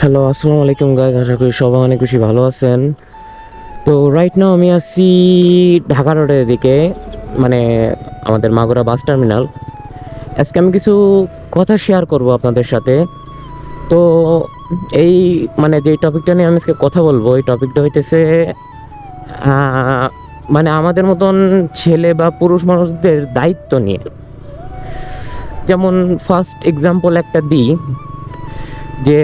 Hello, আসসালামু আলাইকুম guys. আশা করি সবাই অনেক বেশি ভালো আছেন। তো রাইট নাও আমি আছি ঢাকা রোডের দিকে, মানে আমাদের মাগুরা বাস টার্মিনাল। আজকে আমি কিছু কথা শেয়ার করব আপনাদের সাথে। তো এই মানে যে টপিকটা নিয়ে আমি আজকে কথা বলবো, এই টপিকটা হইতেছে মানে আমাদের মতন ছেলে বা পুরুষ মানুষদের দায়িত্ব নিয়ে। যেমন ফার্স্ট এক্সাম্পল একটা দিই, যে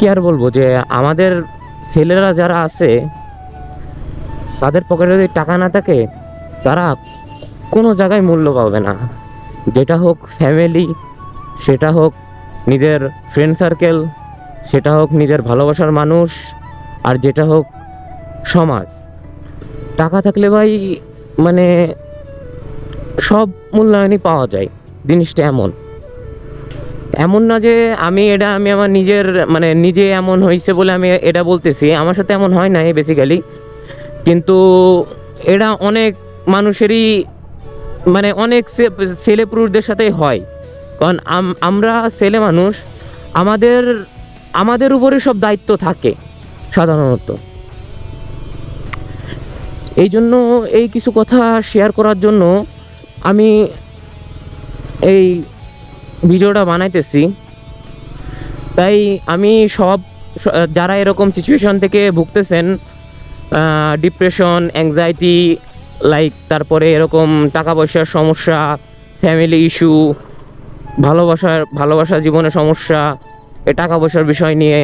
কি আর বলবো, যে আমাদের ছেলেরা যারা আছে তাদের পকেটে যদি টাকা না থাকে তারা কোনো জায়গায় মূল্য পাবে না। যেটা হোক ফ্যামিলি, সেটা হোক নিজের ফ্রেন্ড সার্কেল, সেটা হোক নিজের ভালোবাসার মানুষ, আর যেটা হোক সমাজ। টাকা থাকলে ভাই মানে সব মূল্যায়নই পাওয়া যায়। জিনিসটা এমন এমন না যে আমি আমার নিজের মানে নিজে এমন হয়েছে বলে আমি এটা বলতেছি। আমার সাথে এমন হয় নাই বেসিক্যালি, কিন্তু এটা অনেক মানুষেরই মানে অনেক ছেলে পুরুষদের সাথেই হয়। কারণ আমরা ছেলে মানুষ, আমাদের আমাদের উপরে সব দায়িত্ব থাকে সাধারণত। এই জন্য এই কিছু কথা শেয়ার করার জন্য আমি এই ভিডিওটা বানাইতেছি। তাই আমি যারা এরকম সিচুয়েশন থেকে ভুগতেছেন, ডিপ্রেশন, অ্যাংজাইটি, তারপরে এরকম টাকা পয়সার সমস্যা, ফ্যামিলি ইস্যু, ভালোবাসা জীবনে সমস্যা, এই টাকা পয়সার বিষয় নিয়ে,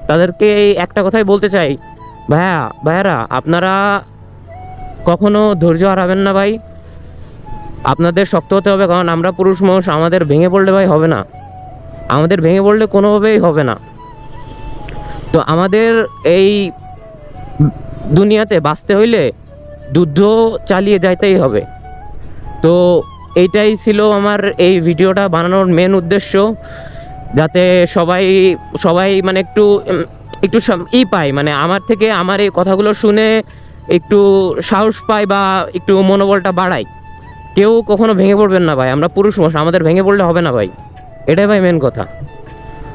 তাদেরকে এই একটা কথাই বলতে চাই, ভাইয়ারা আপনারা কখনো ধৈর্য হারাবেন না ভাই। আপনাদের শক্ত হতে হবে, কারণ আমরা পুরুষ মানুষ, আমাদের ভেঙে পড়লে ভাই হবে না। আমাদের ভেঙে পড়লে কোনোভাবেই হবে না। তো আমাদের এই দুনিয়াতে বাঁচতে হইলে যুদ্ধ চালিয়ে যাইতেই হবে। তো এইটাই ছিল আমার এই ভিডিওটা বানানোর মেন উদ্দেশ্য, যাতে সবাই মানে একটু পায়, মানে আমার থেকে আমার এই কথাগুলো শুনে একটু সাহস পায় বা একটু মনোবলটা বাড়ায়। কেউ কখনো ভেঙে পড়বেন না ভাই, আমরা পুরুষ মানুষ, আমাদের ভেঙে পড়লে হবে না ভাই। এটাই ভাই মেন কথা।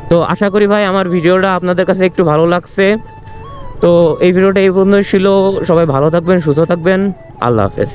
তো আশা করি ভাই আমার ভিডিওটা আপনাদের কাছে একটু ভালো লাগছে। তো এই ভিডিওটা এই পর্যন্তই ছিল। সবাই ভালো থাকবেন, সুস্থ থাকবেন। আল্লাহ হাফেজ।